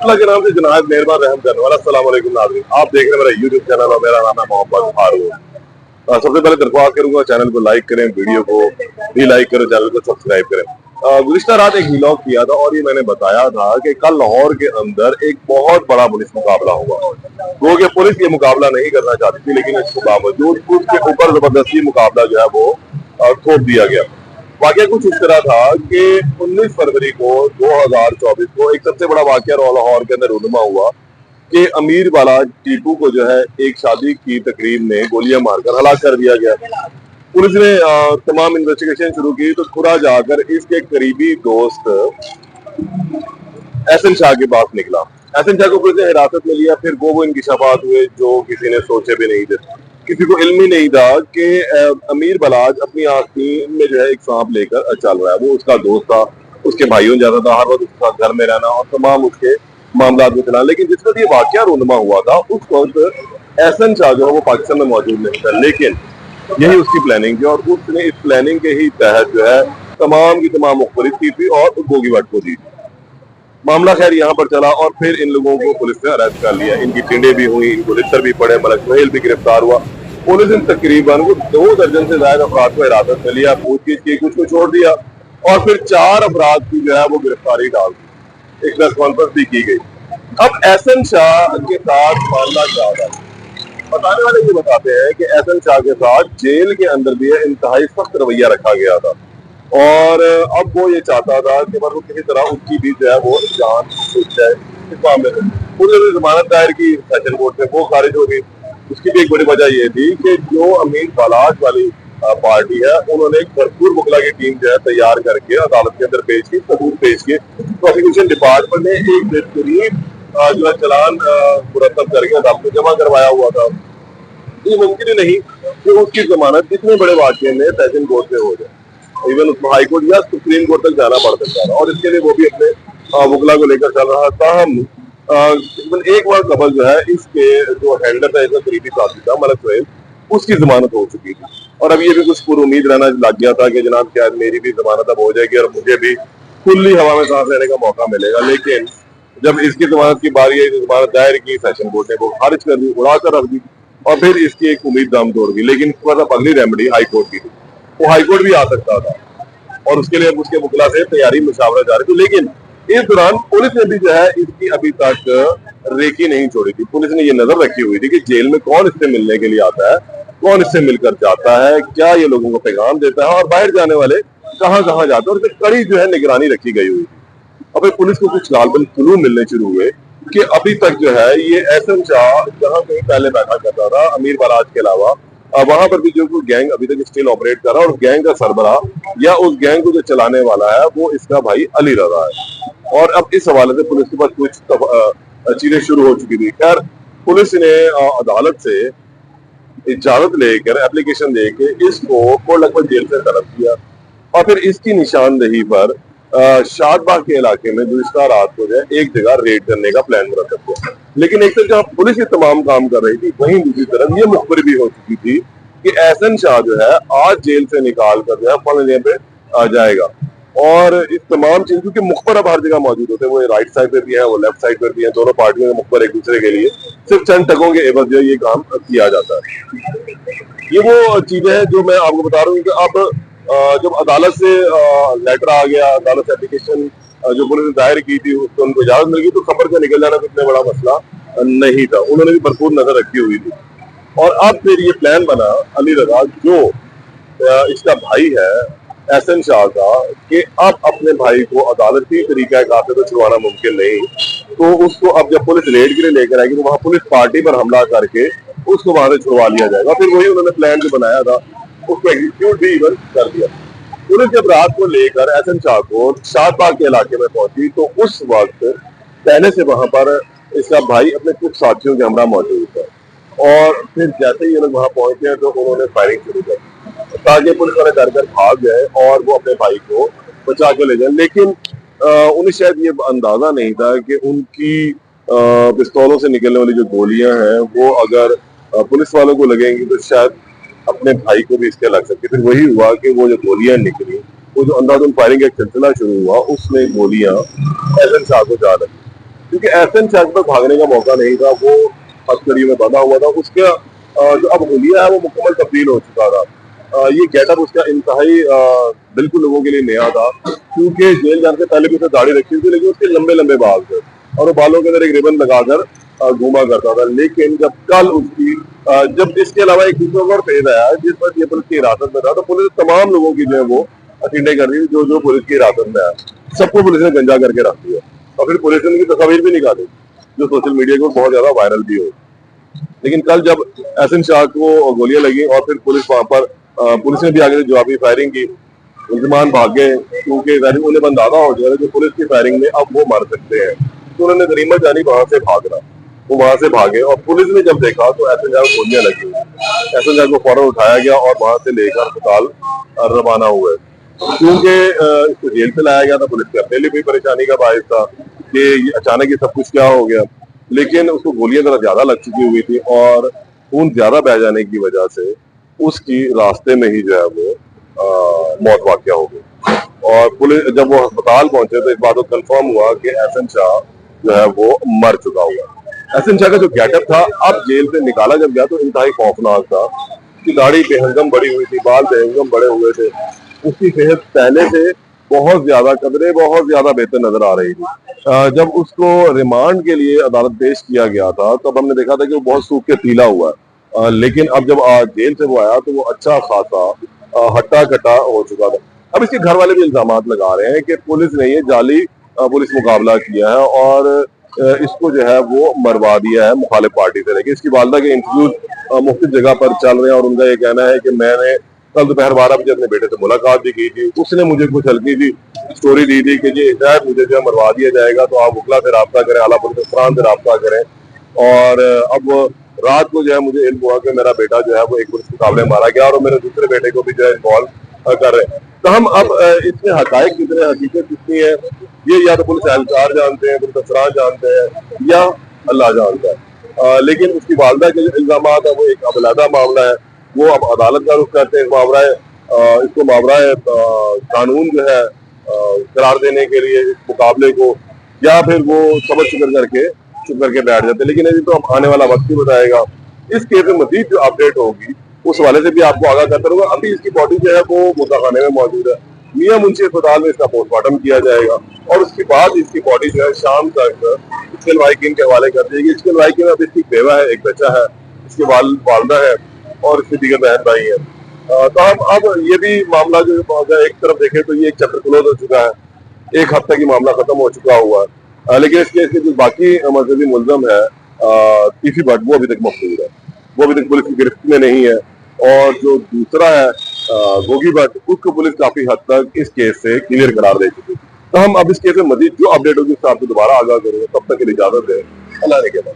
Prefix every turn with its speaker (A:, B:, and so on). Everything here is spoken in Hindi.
A: अल्लाह के नाम से जनाब मेहरबान रहम करने वाला। अस्सलाम वालेकुम नाज़रीन, आप देख रहे हैं मेरा यूट्यूब चैनल और मेरा नाम है मोहम्मद फारूक। सबसे पहले दरख्वास्त करूंगा चैनल को लाइक करें, वीडियो को भी लाइक करें, चैनल को सब्सक्राइब करें। गुज़िश्ता रात एक व्लॉग किया था और ये मैंने बताया था कि कल लाहौर के अंदर एक बहुत बड़ा पुलिस मुकाबला हुआ। वो कि पुलिस ये मुकाबला नहीं करना चाहती थी, लेकिन इसके बावजूद उसके ऊपर जबरदस्ती मुकाबला जो है वो थोप दिया गया। वाकया कुछ इस तरह था कि 19 फरवरी को 2024 को एक सबसे बड़ा वाकया लाहौर के अंदर रूनुमा हुआ कि अमीर वाला टीपू को जो है एक शादी की तकरीब में गोलियां मारकर हलाक कर दिया गया। पुलिस ने तमाम इन्वेस्टिगेशन शुरू की तो खुरा जाकर इसके करीबी दोस्त एहसन शाह के पास निकला। एहसन शाह को पुलिस ने हिरासत में लिया। फिर वो इंकिशाफात हुए जो किसी ने सोचे भी नहीं थे। किसी को इल्म ही नहीं था कि अमीर बलाज अपनी आंखों में जो है एक सांप लेकर चल रहा है। वो उसका दोस्त था, उसके भाइयों ज्यादा था, हर वक्त उसके साथ घर में रहना और तमाम उसके मामला में चला। लेकिन जिस वक्त ये वाकया रूनुमा हुआ था उस वक्त एहसन शाह जो है वो पाकिस्तान में मौजूद नहीं था, लेकिन यही उसकी प्लानिंग थी और उसने इस प्लानिंग के ही तहत जो है तमाम की तमाम मुखबरीत की थी और गोगी भट्ट को दी थी। मामला खैर यहाँ पर चला और फिर इन लोगों को पुलिस ने अरेस्ट कर लिया। इनकी टिंडे भी हुई, इनको लिस्टर भी पड़े, मलक सुहेल भी गिरफ्तार हुआ। पुलिस ने तकरीबन 2 दर्जन से ज्यादा अफराद को हिरासत में लिया, पूछताछ की, कुछ को छोड़ दिया और फिर 4 अफराद की जो है वो गिरफ्तारी डाल दी। एक प्रेस कॉन्फ्रेंस भी की गई। अब एहसन शाह के साथ मामला क्या था, बताने वाले ये बताते हैं कि एहसन शाह के साथ जेल के अंदर भी इंतहाई सख्त रवैया रखा गया था और अब वो ये चाहता था कि वो किसी तरह उसकी भी जो है वो जान छूट जाए। इस मामले में उन्होंने जमानत दायर की सेशन कोर्ट में, वो खारिज हो गई। उसकी भी एक बड़ी वजह ये थी कि जो अमीर बलाज वाली पार्टी है उन्होंने एक भरपूर मुगला की टीम जो है तैयार करके अदालत के अंदर पेश की, सबूत पेश किए। प्रोसिक्यूशन डिपार्टमेंट ने एक बेहतरीन जो है चलान मुरतब करके अदालत में जमा करवाया हुआ था। ये मुमकिन ही नहीं कि उसकी जमानत इतने बड़े वाकये में सेशन कोर्ट में हो जाए। इवन उसको हाई कोर्ट या सुप्रीम कोर्ट तक जाना पड़ सकता था और इसके लिए वो भी अपने मुगला को लेकर चल रहा था। हम एक बार कबल जो है इसके जो हैंडलर था, इसका करीबी साथी था मलक सुहेल, उसकी जमानत हो चुकी थी और अब ये भी कुछ पूरी उम्मीद रहना लग गया था कि जनाब शायद मेरी भी जमानत अब हो जाएगी और मुझे भी खुली हवा में सांस लेने का मौका मिलेगा। लेकिन जब इसकी जमानत की बारी आई, जमानत दायर की, सेशन कोर्ट ने वो खारिज कर दी, उड़ा कर रख दी और फिर इसकी एक उम्मीद दम तोड़ दी। लेकिन इसके बाद अगली रेमेडी हाई कोर्ट की थी, वो हाई कोर्ट भी आ सकता था और उसके लिए उसके मुखला से तैयारी मुशावरा जारी थी। लेकिन इस दौरान पुलिस ने भी जो है इसकी अभी तक रेकी नहीं छोड़ी थी। पुलिस ने ये नजर रखी हुई थी कि जेल में कौन इससे मिलने के लिए आता है, कौन इससे मिलकर जाता है, क्या ये लोगों को पैगाम देता है और बाहर जाने वाले कहाँ कहाँ जाते हैं, और इससे कड़ी जो है निगरानी रखी गई हुई थी। अब पुलिस को कुछ लालबन क्लू मिलने शुरू हुए कि अभी तक जो है ये एहसन शाह जहाँ कहीं पहले बैठा करता था अमीर बलाज के अलावा, वहां पर भी जो गैंग अभी तक स्टिल ऑपरेट कर रहा है और गैंग का सरबराह या उस गैंग को जो चलाने वाला है वो इसका भाई अली रजा है। और अब इस हवाले से पुलिस के पास कुछ चीजें शुरू हो चुकी थी। खैर पुलिस ने अदालत से इजाजत लेकर एप्लीकेशन देके इसको लगभग जेल से तलब किया और फिर इसकी निशानदेही पर शादबाग के इलाके में गुज़िश्ता रात को जो है एक जगह रेड करने का प्लान मुरतब किया। लेकिन एक तरफ जहाँ पुलिस ये तमाम काम कर रही थी, वहीं दूसरी तरफ ये मुखबरी भी हो चुकी थी कि एहसन शाह जो है आज जेल से निकाल कर जो है फलने पे आ जाएगा। और इस तमाम चीज क्योंकि मुखबर अब हर जगह मौजूद होते हैं, वो राइट साइड पे भी है, वो लेफ्ट साइड पे भी है, दोनों पार्टियों के मुखबर एक दूसरे के लिए सिर्फ चंद टकों के एवज जो ये काम किया जाता है। ये वो चीजें हैं जो मैं आपको बता रहा हूँ कि अब जब अदालत से लेटर आ गया, अदालत से एप्लीकेशन जो पुलिस ने दायर की थी उसको उनको इजाजत मिल गई, तो खबर का निकल जाना इतना बड़ा मसला नहीं था। उन्होंने भी भरपूर नजर रखी हुई थी और अब फिर ये प्लान बना अली रजा जो इसका भाई है एहसन शाह का कि अब अपने भाई को अदालती तरीका से तो छुड़वाना मुमकिन नहीं, तो उसको अब जब पुलिस रेड के लिए लेकर आएगी तो वहां पुलिस पार्टी पर हमला करके उसको वहां से छुड़वा लिया जाएगा। फिर वही उन्होंने प्लान जो बनाया था उसको एग्जीक्यूट भी इवन कर दिया। पुलिस जब रात को लेकर एहसन शाह को शादबाग के इलाके में पहुंची तो उस वक्त पहले से वहां पर इसका भाई अपने कुछ साथियों के हमरा मौजूद था और फिर जैसे ही ये लोग वहां पहुंचे तो उन्होंने फायरिंग शुरू कर दी ताकि पुलिस वाले डर कर भाग गए और वो अपने भाई को बचा के ले जाए। लेकिन उन्हें शायद ये अंदाजा नहीं था कि उनकी पिस्तौलों से निकलने वाली जो गोलियां हैं वो अगर पुलिस वालों को लगेंगी तो शायद अपने भाई को भी इसके लग सकती। फिर वही हुआ कि वो जो गोलियां निकली, वो जो अंधाधुंध फायरिंग का सिलसिला शुरू हुआ, उसमें गोलियां एहसन शाह को जा लगी। क्योंकि एहसन शाह पर भागने का मौका नहीं था, वो हथकड़ी में बंधा हुआ था। उसका जो अब हुलिया है वो मुकम्मल तब्दील हो चुका था। ये गेटअप उसका इंतहाई बिल्कुल लोगों के लिए नया था, क्योंकि जेल जाने से पहले भी उसने दाढ़ी रखी थी, लेकिन उसके लंबे लंबे बाल थे और वो बालों के अंदर एक रिबन लगाकर घूमा करता था। लेकिन जब कल उसकी जब इसके अलावा एक दूसरा और पेज आया जिस पर ये पुलिस की हिरासत में था, तो पुलिस तमाम लोगों की जो है वो अटेंडे कर रही थी जो जो पुलिस की हिरासत में है। सबको पुलिस ने गंजा करके रख दिया और फिर पुलिस ने उनकी तस्वीर भी निकाली जो सोशल मीडिया को बहुत ज्यादा वायरल भी हो। लेकिन कल जब एहसन शाह को गोलियां लगी और फिर पुलिस वहां पर पुलिस ने भी आगे से जवाबी फायरिंग की, मुसलमान भाग गए क्योंकि उन्हें अंदाजा हो गया कि पुलिस की फायरिंग में अब वो मर सकते हैं, तो उन्होंने गनीमत जानी वहां से भागना। वो वहां से भागे और पुलिस ने जब देखा तो एहसन शाह को गोलियां लगी। एहसन शाह को फौरन उठाया गया और वहां से लेकर अस्पताल रवाना हुए। क्योंकि इसको जेल से लाया गया था, पुलिस के अपने लिए भी परेशानी का बायस था कि अचानक ये सब कुछ क्या हो गया। लेकिन उसको गोलियां जरा ज्यादा लग चुकी हुई थी और खून ज्यादा बह जाने की वजह से उसकी रास्ते में ही जो है वो मौत वाकया हो गई। और पुलिस जब वो अस्पताल पहुंचे तो इस बात को कंफर्म हुआ कि एहसन शाह जो है वो मर चुका हुआ। एहसन शाह का जो गेटअप था अब जेल से निकाला जब गया तो इंतहाई खौफनाक था। उसकी दाढ़ी बेहंगम बड़ी हुई थी, बाल बेहंगम बड़े हुए थे, उसकी सेहत पहले से बहुत ज्यादा कदरे बहुत ज्यादा बेहतर नजर आ रही थी। जब उसको रिमांड के लिए अदालत पेश किया गया था तब हमने देखा था कि वो बहुत सूख के पीला हुआ है। लेकिन अब जब जेल से वो आया तो वो अच्छा खासा हट्टा कट्टा हो चुका था। अब इसके घर वाले भी इल्जाम लगा रहे हैं कि पुलिस ने ये जाली पुलिस मुकाबला किया है और इसको जो है वो मरवा दिया है मुखालिफ पार्टी से। लेकिन इसकी वालदा के इंटरव्यू मुख्तलिफ जगह पर चल रहे हैं और उनका ये कहना है कि मैंने कल दोपहर 12 बजे अपने बेटे से मुलाकात भी की थी, उसने मुझे कुछ हल्की सी स्टोरी दी थी कि जी शायद मुझे जो मरवा दिया जाएगा, तो आप वकला से रब्ता करें, आला पुलिस अफसरान से रब्ता करें। और अब रात को जो है मुझे इल्म हुआ कि मेरा बेटा जो है वो एक पुलिस मुकाबले में मारा गया और मेरे दूसरे बेटे को भी जो है इन्वॉल्व कर रहे हैं। तो हम अब इसमें हकायक कितने हकीकत कितनी है ये या तो पुलिस एहलकार जानते हैं, पुलिस अफसरान जानते हैं या अल्लाह जानता है। लेकिन उसकी वालदा के जो इल्जाम है वो एक अलग मामला है, वो अब अदालत का रुख करते हैं। इसको मामला कानून जो है करार देने के लिए इस मुकाबले को, या फिर वो समझ चुप करके बैठ जाते हैं। लेकिन अभी तो अब आने वाला वक्त ही बताएगा। इस केस में मजीद जो अपडेट होगी उस वाले से भी आपको आगाह करता रहूंगा। अभी इसकी बॉडी जो है वो मुद्दाखाने में मौजूद है, मियां मुंशी अस्पताल में इसका पोस्टमार्टम किया जाएगा और उसके बाद इसकी बॉडी जो है शाम तक स्किल वाइकिंग के हवाले कर देगी। स्किल वाइकिंग में इसकी बेवा है, एक बच्चा है, इसके वालदा है और इसके दीगर बहन भाई है। तो हम अब ये भी मामला जो एक तरफ देखें तो ये एक चैप्टर क्लोज हो चुका है, एक हफ्ते की मामला खत्म हो चुका हुआ है। लेकिन इस केस के जो बाकी मजहबी मुलजम है टीसी भट्ट, वो अभी तक मफरूर है, वो अभी तक पुलिस की गिरफ्त में नहीं है। और जो दूसरा है गोगी भट्ट, उसको पुलिस काफी हद तक इस केस से क्लियर करार दे चुकी है। तो हम अब इस केस में मजीद जो अपडेट होगी उससे आपको दोबारा आगाह करेंगे। तब तक के लिए इजाजत है, अल्लाह ने के बाद।